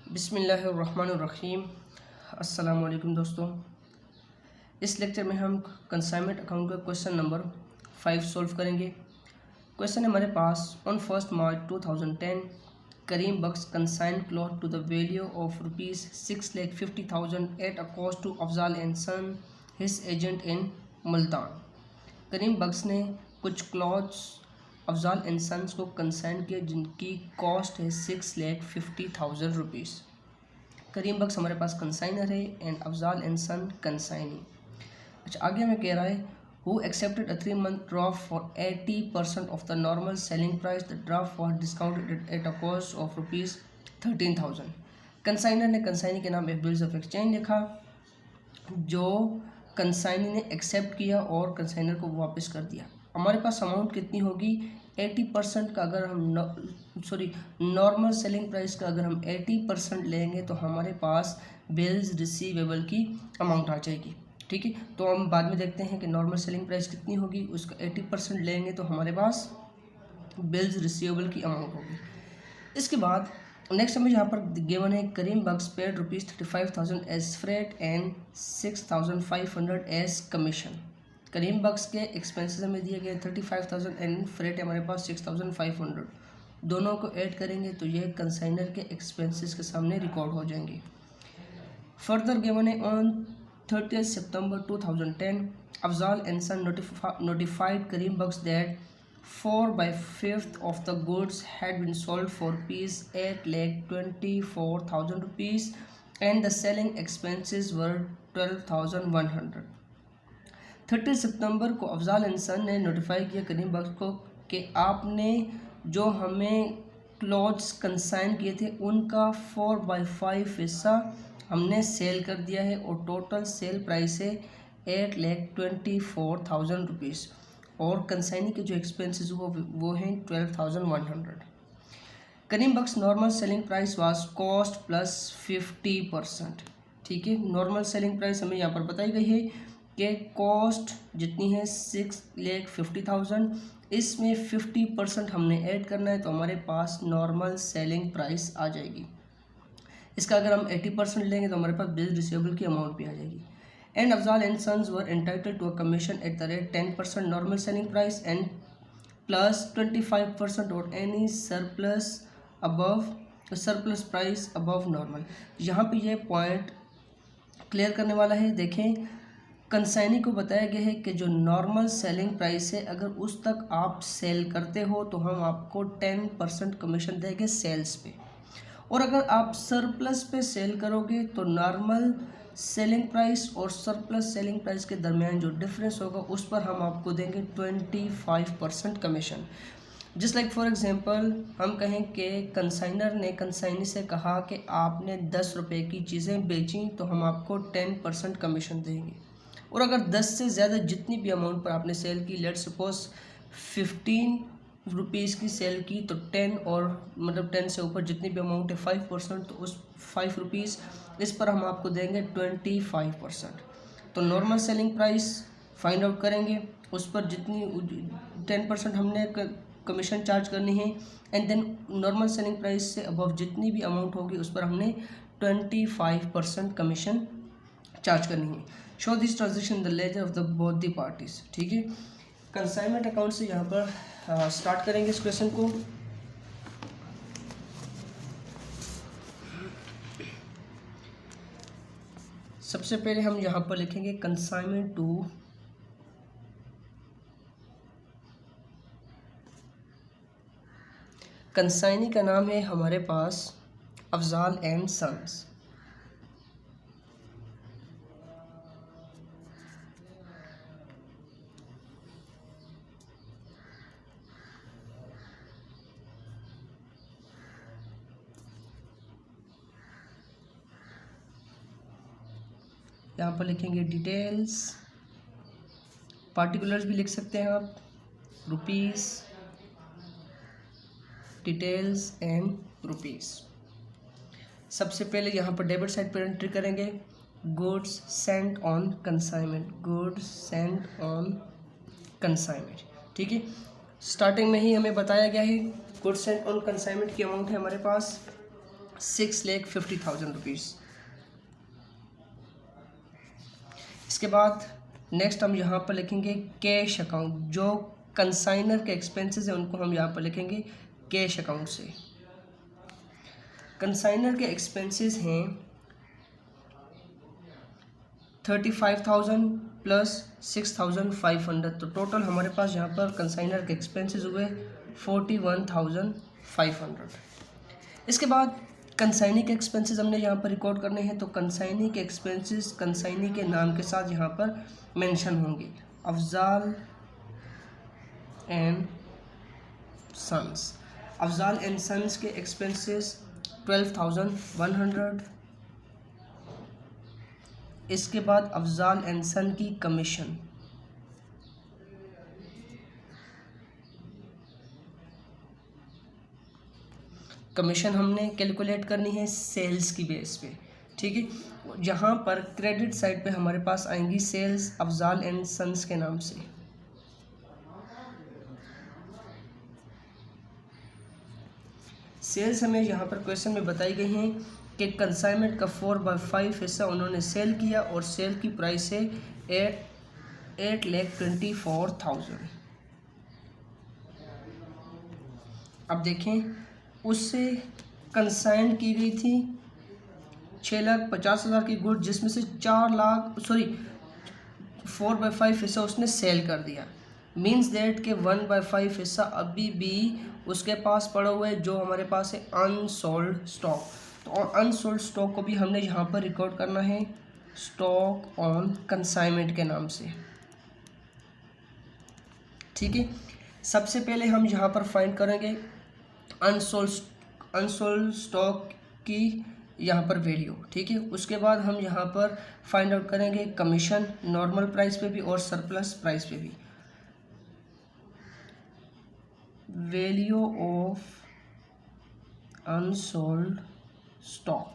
बिस्मिल्लाहिर्रहमानिर्रहीम। अस्सलाम वालेकुम दोस्तों। इस लेक्चर में हम कंसाइनमेंट अकाउंट का क्वेश्चन नंबर 5 सॉल्व करेंगे। क्वेश्चन है हमारे पास, on 1 March 2010 Karim Bakhsh consign cloth to the value of ₹6,50,000 at a cost to Afzal and son his agent in Multan. Karim Bakhsh ने कुछ क्लॉथ्स अफजाल एंड सन्स को कंसाइन किया जिनकी कॉस्ट है ₹6,50,000। करीम बख्श हमारे पास कंसाइनर है and Afzal and son consignee. अच्छा, आगे हमें कह रहा है who accepted a 3-month draft for 80% of the normal selling price. The draft was discounted at a cost of ₹13,000। Consignor ने कंसाइनी के नाम एक बिल्स ऑफ एक्सचेंज लिखा जो कंसाइनी ने एक्सेप्ट किया और कंसाइनर को वापस कर दिया। हमारे पास अमाउंट कितनी होगी? 80% का अगर हम नॉर्मल सेलिंग प्राइस का अगर हम 80% लेंगे तो हमारे पास बिल्स रिसीवेबल की अमाउंट आ जाएगी। ठीक है, तो हम बाद में देखते हैं कि नॉर्मल सेलिंग प्राइस कितनी होगी, उसका 80% लेंगे तो हमारे पास बिल्स रिसीवेबल की अमाउंट होगी। इसके बाद नेक्स्ट हमें यहाँ पर गिवन है Karim Bakhsh paid ₹35,000 as freight and 6,500 as commission. Karim Bakhsh के एक्सपेंसेस हमें दिए गए 35,000 एंड फ्रेट हमारे पास 6,500। दोनों को ऐड करेंगे तो ये कंसाइनर के एक्सपेंसेस के सामने रिकॉर्ड हो जाएंगे। फर्दर गिवन है ऑन 30 सितंबर 2010 Afzal and son notified Karim Bakhsh that 4/5 of the goods had been sold for ₹8,24,000 and the selling expenses were 12,100। 30 सितंबर को अफजाल एंड सन ने नोटिफाई किया करीम बख्श को कि आपने जो हमें क्लॉथ्स कंसाइन किए थे उनका 4/5 हिस्सा हमने सेल कर दिया है और टोटल सेल प्राइस है ₹8,24,000 और कंसाइनी के जो एक्सपेंसेस वो हैं 12,100। Karim Bakhsh normal selling price was cost plus 50%। ठीक है, नॉर्मल सेलिंग प्राइस हमें यहाँ पर बताई गई है कि कॉस्ट जितनी है 6,50,000, इसमें 50% हमने ऐड करना है तो हमारे पास नॉर्मल सेलिंग प्राइस आ जाएगी। इसका अगर हम 80% लेंगे तो हमारे पास बिल रिसीवेबल की अमाउंट भी आ जाएगी। And Afzal and sons were entitled to a commission at the rate 10% normal selling price and plus 25% और any surplus price above normal. यहाँ पे ये पॉइंट क्लियर करने वाला है। देखें, कंसाइनी को बताया गया है कि जो नॉर्मल सेलिंग प्राइस है अगर उस तक आप सेल करते हो तो हम आपको 10% कमीशन देंगे सेल्स पे, और अगर आप सरप्लस पे सेल करोगे तो नॉर्मल सेलिंग प्राइस और सरप्लस सेलिंग प्राइस के दरमियान जो डिफरेंस होगा उस पर हम आपको देंगे 25% commission. Just like for example हम कहें कि कंसाइनर ने कंसाइनी से कहा कि आपने 10 रुपये की चीज़ें बेची तो हम आपको 10% कमीशन देंगे, और अगर 10 से ज़्यादा जितनी भी अमाउंट पर आपने सेल की, लेट्स सपोज 15 रुपीज़ की सेल की तो 10 और 10 से ऊपर जितनी भी अमाउंट है 5%, तो उस 5 रुपीज़ इस पर हम आपको देंगे 25%। तो normal selling price find out करेंगे, उस पर जितनी 10% हमने कमीशन चार्ज करनी है, and then normal selling price से अबव जितनी भी अमाउंट होगी उस पर हमने 25% कमीशन चार्ज करनी है। Show this transaction in the laser of the both the parties. ठीक है, कंसाइनमेंट अकाउंट से यहाँ पर स्टार्ट करेंगे इस क्वेश्चन को। सबसे पहले हम यहाँ पर लिखेंगे कंसाइनमेंट टू कंसाइनी का नाम है हमारे पास अफजाल एंड सन्स। यहाँ पर लिखेंगे डिटेल्स, पार्टिकुलर्स भी लिख सकते हैं आप, रुपीस, डिटेल्स एंड रुपीस। सबसे पहले यहाँ पर डेबिट साइड पर एंट्री करेंगे goods Saint on consignment, goods Saint on consignment. ठीक है, स्टार्टिंग में ही हमें बताया गया है गुड्स सेंट ऑन कंसाइनमेंट की अमाउंट है हमारे पास 6,50,000 रुपीज़। इसके बाद नेक्स्ट हम यहाँ पर लिखेंगे कैश अकाउंट। जो कंसाइनर के एक्सपेंसेस हैं उनको हम यहाँ पर लिखेंगे कैश अकाउंट से। कंसाइनर के एक्सपेंसेस हैं 35,000 प्लस 6,500, तो टोटल हमारे पास यहाँ पर कंसाइनर के एक्सपेंसेस हुए 41,500। इसके बाद कंसाइनी के एक्सपेंसेस हमने यहाँ पर रिकॉर्ड करने हैं, तो कंसाइनी के एक्सपेंसेस कंसाइनी के नाम के साथ यहाँ पर मेंशन होंगे, Afzal and sons. Afzal and sons के एक्सपेंसेस 12,100। इसके बाद अफजाल एंड सन की कमीशन, हमने कैलकुलेट करनी है सेल्स की बेस पे, ठीक है। जहाँ पर क्रेडिट साइड पे हमारे पास आएंगी सेल्स अफजाल एंड सन्स के नाम से। सेल्स हमें यहाँ पर क्वेश्चन में बताई गई हैं कि कंसाइनमेंट का 4/5 हिस्सा उन्होंने सेल किया और सेल की प्राइस है 8,24,000। अब देखें उससे कंसाइन की गई थी 6,50,000 की गुड, जिसमें से 4/5 हिस्सा उसने सेल कर दिया। मीन्स दैट के 1/5 हिस्सा अभी भी उसके पास पड़ा हुआ है, जो हमारे पास है अनसोल्ड स्टॉक। तो अनसोल्ड स्टॉक को भी हमने यहाँ पर रिकॉर्ड करना है स्टॉक ऑन कंसाइनमेंट के नाम से, ठीक है। सबसे पहले हम यहाँ पर फाइंड करेंगे अनसोल्ड स्टॉक की यहाँ पर वैल्यू, ठीक है। उसके बाद हम यहाँ पर फाइंड आउट करेंगे कमीशन नॉर्मल प्राइस पे भी और सरप्लस प्राइस पे भी। Value of unsold stock,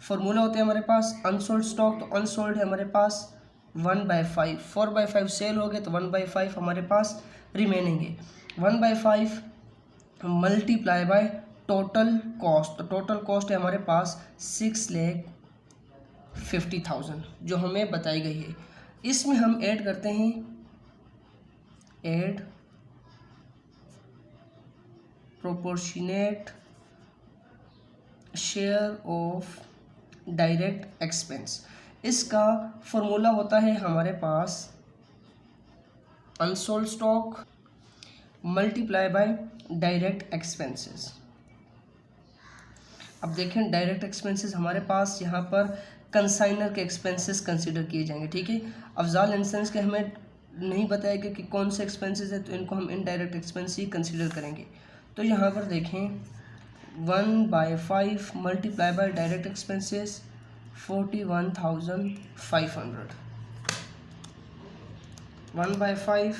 formula होते हैं हमारे पास अनसोल्ड स्टॉक, तो अनसोल्ड है हमारे पास 1/5, 4/5 सेल हो गए तो 1/5 हमारे पास रिमेनिंग है। 1/5 मल्टीप्लाई बाय टोटल कॉस्ट, तो टोटल कॉस्ट है हमारे पास 6,50,000 जो हमें बताई गई है। इसमें हम ऐड करते हैं add proportionate share of direct expense. इसका फॉर्मूला होता है हमारे पास unsold stock multiply by direct expenses. अब देखें डायरेक्ट एक्सपेंसेस हमारे पास यहाँ पर कंसाइनर के एक्सपेंसेस कंसीडर किए जाएंगे, ठीक है। अफजाल एंड सन्स के हमें नहीं बताया गया कि कौन से एक्सपेंसेस है, तो इनको हम इनडायरेक्ट एक्सपेंस ही कंसीडर करेंगे। तो यहाँ पर देखें 1/5 multiply by direct expenses 41,500। 1/5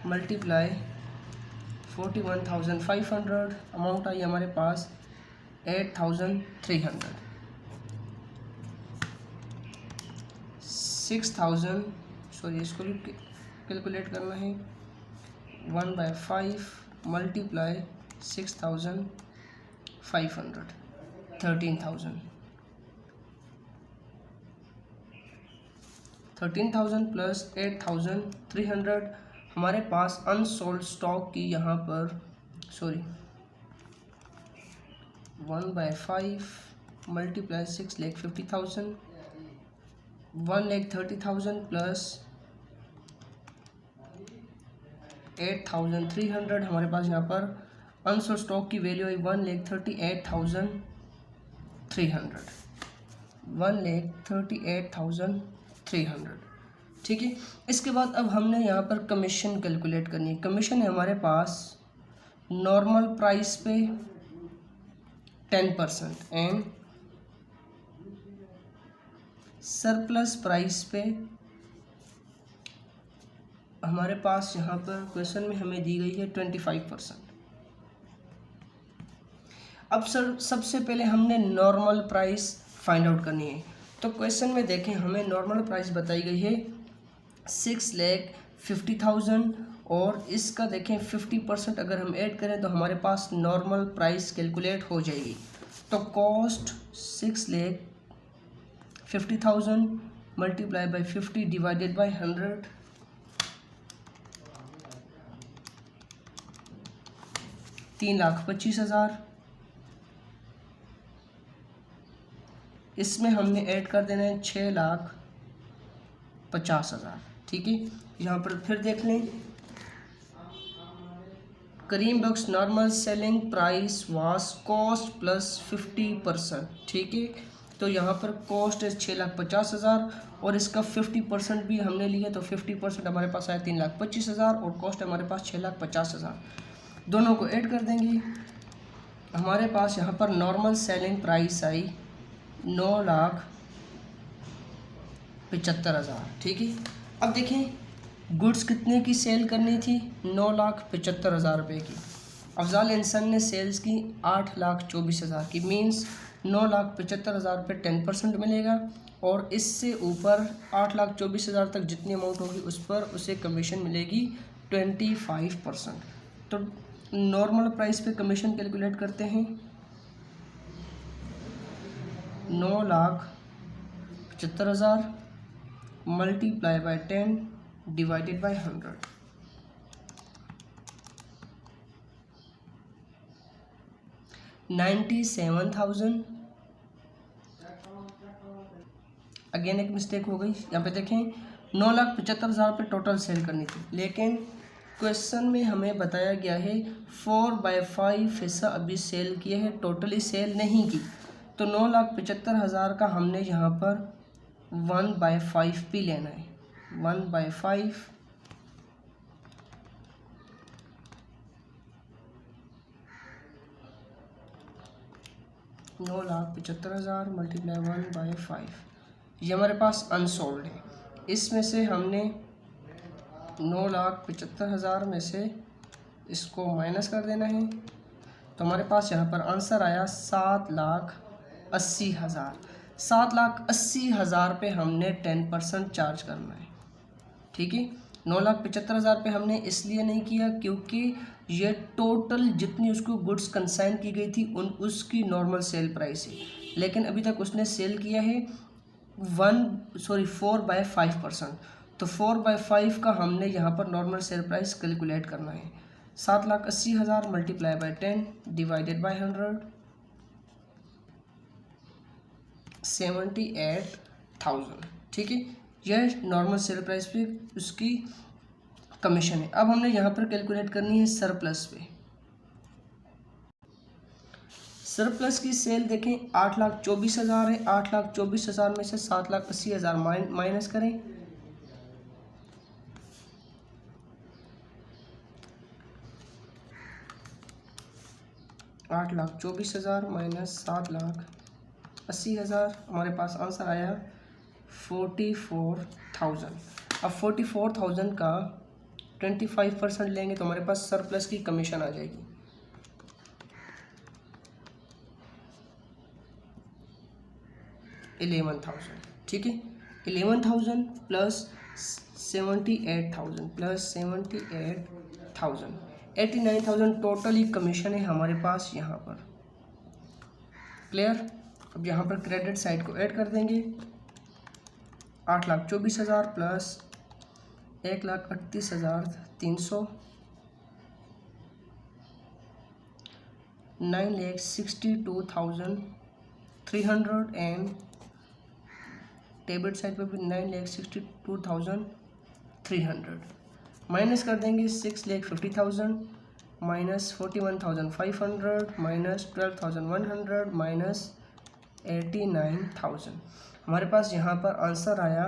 multiply 41,500, amount आई हमारे पास 8,300। 6,000 सॉरी इसको भी कैलकुलेट करना है। 1/5 मल्टीप्लाई 6,500 13,000। 13,000 प्लस 8,300 हमारे पास अनसोल्ड स्टॉक की यहाँ पर 1/5 मल्टीप्लाई 6,50,000 1,30,000 प्लस 8,300 हमारे पास यहाँ पर अनसोल्ड स्टॉक की वैल्यू है 1,38,300 1,38,300, ठीक है। इसके बाद अब हमने यहाँ पर कमीशन कैलकुलेट करनी है। कमीशन है हमारे पास नॉर्मल प्राइस पे 10% एंड सरप्लस प्राइस पे हमारे पास यहाँ पर क्वेश्चन में हमें दी गई है 25%। अब सर सबसे पहले हमने नॉर्मल प्राइस फाइंड आउट करनी है। तो क्वेश्चन में देखें हमें नॉर्मल प्राइस बताई गई है 6,50,000 और इसका देखें 50% अगर हम ऐड करें तो हमारे पास नॉर्मल प्राइस कैलकुलेट हो जाएगी। तो cost 6,50,000 multiply by 50 divided by 100, 3,25,000। इसमें हमने ऐड कर देना है 6,50,000। ठीक है, यहाँ पर फिर देख लें, Karim Bakhsh normal selling price was cost plus 50%। ठीक है, तो यहाँ पर कॉस्ट है 6,50,000 और इसका 50% भी हमने लिया, तो 50% हमारे पास आया 3,25,000 और कॉस्ट हमारे पास 6,50,000। दोनों को ऐड कर देंगे, हमारे पास यहाँ पर नॉर्मल सेलिंग प्राइस आई 9,75,000। ठीक है, अब देखें गुड्स कितने की सेल करनी थी, 9,75,000 रुपये की। अफजाल इंसान ने सेल्स की 8,24,000 की, मीन्स 9,75,000 रुपये 10% मिलेगा और इससे ऊपर 8,24,000 तक जितनी अमाउंट होगी उस पर उसे कमीशन मिलेगी 25%। तो नॉर्मल प्राइस पे कमीशन कैलकुलेट करते हैं, 9,75,000 multiply by 10 divided by 100। $97,000। Again एक मिस्टेक हो गई, यहाँ पे देखें 9,75,000 पे टोटल सेल करनी थी, लेकिन क्वेश्चन में हमें बताया गया है 4/5 हिस्सा अभी सेल किया है, टोटली सेल नहीं की। तो 9,75,000 का हमने यहाँ पर 1/5 भी लेना है, 1/5 9,75,000 मल्टीप्लाई 1/5, ये हमारे पास अनसोल्ड है। इसमें से हमने 9,75,000 में से इसको माइनस कर देना है, तो हमारे पास यहाँ पर आंसर आया 7,80,000। 7,80,000 पे हमने 10% चार्ज करना है। ठीक है, 9,75,000 पे हमने इसलिए नहीं किया क्योंकि ये टोटल जितनी उसको गुड्स कंसाइन की गई थी उसकी नॉर्मल सेल प्राइस है, लेकिन अभी तक उसने सेल किया है 4/5%। तो 4/5 का हमने यहाँ पर नॉर्मल सेल प्राइस कैलकुलेट करना है, 7,80,000 मल्टीप्लाई बाई 10 डिवाइडेड बाई 100, 78,000। ठीक है, यह नॉर्मल सेल प्राइस पे उसकी कमीशन है। अब हमने यहाँ पर कैलकुलेट करनी है सरप्लस पे। सरप्लस की सेल देखें 8,24,000 है, 8,24,000 में से 7,80,000 माइनस करें, 8,24,000 माइनस 7,80,000, हमारे पास आंसर आया 44,000। अब 44,000 का 25% लेंगे तो हमारे पास सरप्लस की कमीशन आ जाएगी, $11,000। ठीक है, 11,000 प्लस 78,000 प्लस 78,000, 89,000 टोटली कमीशन है हमारे पास यहाँ पर। क्लियर, अब यहाँ पर क्रेडिट साइड को ऐड कर देंगे, 8,24,000 प्लस 1,38,300, 9,62,300 एंड डेबिट साइड पर भी 9,62,300 माइनस कर देंगे 6,50,000 माइनस 41,500 माइनस 12,100 माइनस 89,000। हमारे पास यहाँ पर आंसर आया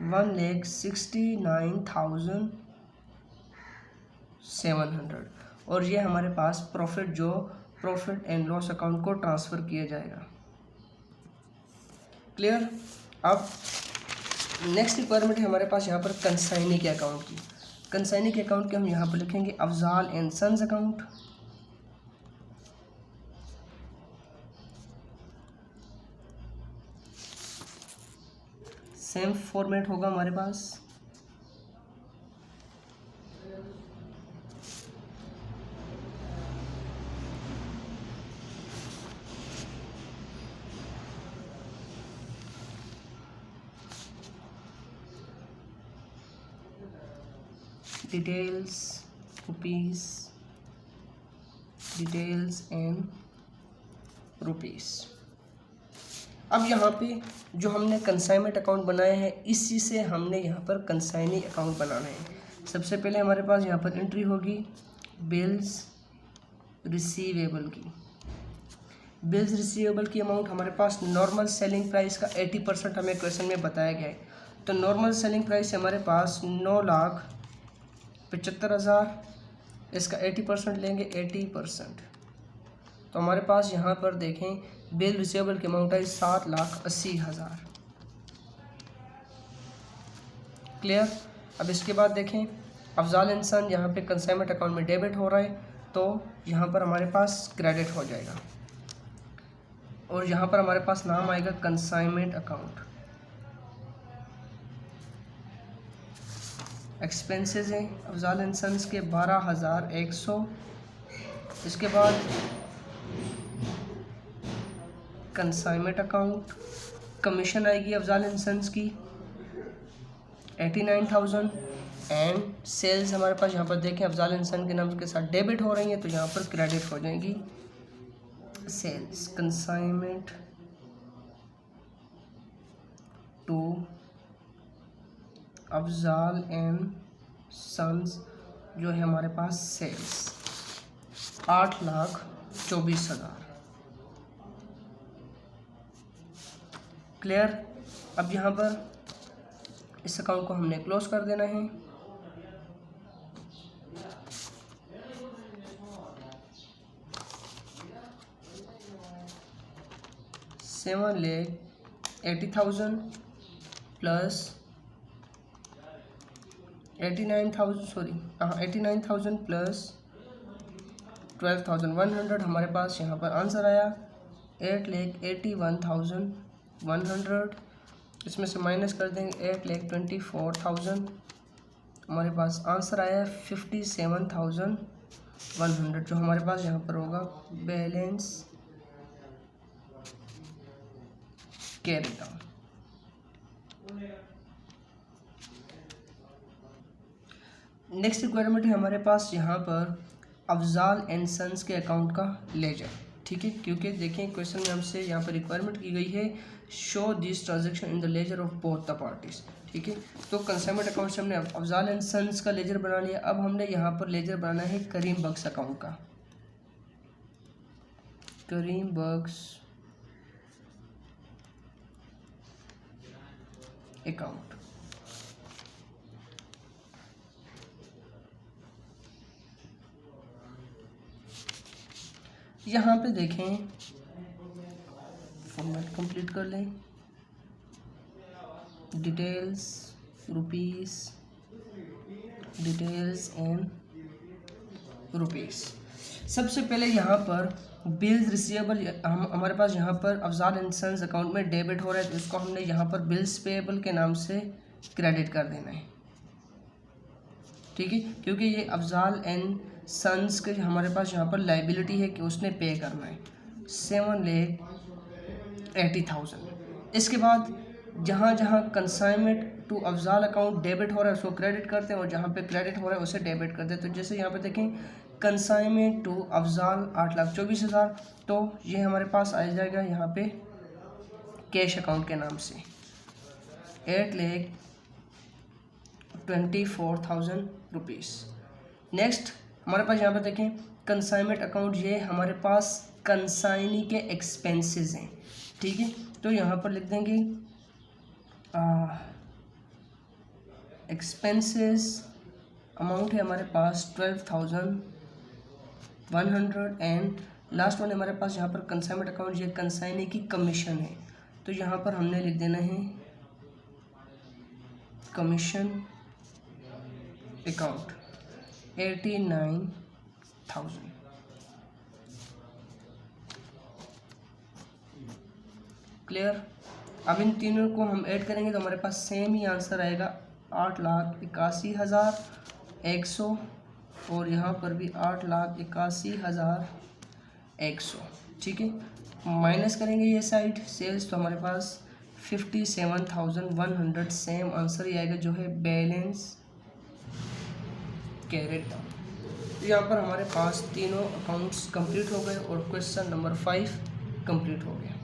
1,69,700 और ये हमारे पास प्रॉफिट जो प्रॉफिट एंड लॉस अकाउंट को ट्रांसफ़र किया जाएगा। क्लियर, अब नेक्स्ट रिक्वायरमेंट है हमारे पास यहाँ पर कंसाइनी के अकाउंट की। कंसाइनी के अकाउंट के हम यहाँ पर लिखेंगे Afzal and sons account, same format होगा हमारे पास। Details rupees, details and rupees. अब यहाँ पे जो हमने कंसाइनमेंट अकाउंट बनाए हैं इसी से हमने यहाँ पर कंसाइनी अकाउंट बनाना है। सबसे पहले हमारे पास यहाँ पर एंट्री होगी बिल्स रिसीवेबल की। बिल्स रिसीवेबल की अमाउंट हमारे पास नॉर्मल सेलिंग प्राइस का 80% हमें क्वेश्चन में बताया गया है। तो नॉर्मल सेलिंग प्राइस हमारे पास 9,75,000, इसका 80% लेंगे 80%। तो हमारे पास यहाँ पर देखें बिल रिसीवेबल की अमाउंट है 7,80,000। क्लियर। अब इसके बाद देखें अफजाल एंड सन यहाँ पे कंसाइनमेंट अकाउंट में डेबिट हो रहा है तो यहाँ पर हमारे पास क्रेडिट हो जाएगा और यहाँ पर हमारे पास नाम आएगा कंसाइनमेंट अकाउंट। एक्सपेंसेस हैं अफजाल एंड सन्स के 12,100। इसके बाद कंसाइनमेंट अकाउंट कमीशन आएगी अफजाल एंड सन्स की 89,000 एंड सेल्स हमारे पास यहाँ पर देखें अफजाल एंड सन के नाम के साथ डेबिट हो रही हैं तो यहाँ पर क्रेडिट हो जाएंगी sales. Consignment to Afzal and sons जो है हमारे पास सेल्स 8,24,000। क्लियर। अब यहाँ पर इस अकाउंट को हमने क्लोज कर देना है। $7,80,000 प्लस 89,000 प्लस 12,100 हमारे पास यहाँ पर आंसर आया 8,81,100। इसमें से माइनस कर देंगे 8,24,000 हमारे पास आंसर आया 57,100 जो हमारे पास यहाँ पर होगा balance carry down. Next requirement है हमारे पास यहाँ पर अफजाल एंड सन्स के अकाउंट का लेजर। ठीक है, क्योंकि देखें क्वेश्चन में हमसे यहाँ पर रिक्वायरमेंट की गई है show this transaction in the laser of both the parties. ठीक है, तो कंसाइनमेंट अकाउंट से हमने अफजाल एंड सन्स का लेजर बना लिया। अब हमने यहाँ पर लेजर बनाना है करीम बख्श अकाउंट का। करीम बख्श अकाउंट यहाँ पे देखें फॉर्मेट कंप्लीट कर लें। Details rupees, details and rupees. सबसे पहले यहाँ पर बिल्स रिसीवेबल हमारे पास यहाँ पर अफजाल एंड सन्स अकाउंट में डेबिट हो रहा है तो इसको हमने यहाँ पर बिल्स पेएबल के नाम से क्रेडिट कर देना है। ठीक है, क्योंकि ये अफजाल एंड सन्स के हमारे पास यहाँ पर लाइबिलिटी है कि उसने पे करना है 7,80,000। इसके बाद जहाँ जहाँ consignment to Afzal account debit हो रहा है उसको क्रेडिट करते हैं और जहाँ पे क्रेडिट हो रहा है उसे डेबिट करते हैं। तो जैसे यहाँ पे देखें कंसाइनमेंट टू अफजाल 8,24,000 तो ये हमारे पास आ जाएगा यहाँ पे कैश अकाउंट के नाम से 8,24,000 रुपीज़। नेक्स्ट हमारे पास यहाँ पर देखें कंसाइनमेंट अकाउंट ये हमारे पास कंसाइनी के एक्सपेंसेस हैं। ठीक है, तो यहाँ पर लिख देंगे एक्सपेंसेस अमाउंट है हमारे पास 12,100 एंड लास्ट वन हमारे पास यहाँ पर कंसाइनमेंट अकाउंट ये कंसाइनी की कमीशन है तो यहाँ पर हमने लिख देना है कमीशन अकाउंट 89,000। क्लियर। अब इन तीनों को हम ऐड करेंगे तो हमारे पास सेम ही आंसर आएगा 8,81,100 और यहाँ पर भी 8,81,100। ठीक है, माइनस करेंगे ये साइड सेल्स तो हमारे पास 57,100 सेम आंसर ही आएगा जो है बैलेंस कैरेट डाउन। तो यहाँ पर हमारे पास तीनों अकाउंट्स कंप्लीट हो गए और क्वेश्चन नंबर 5 कंप्लीट हो गया।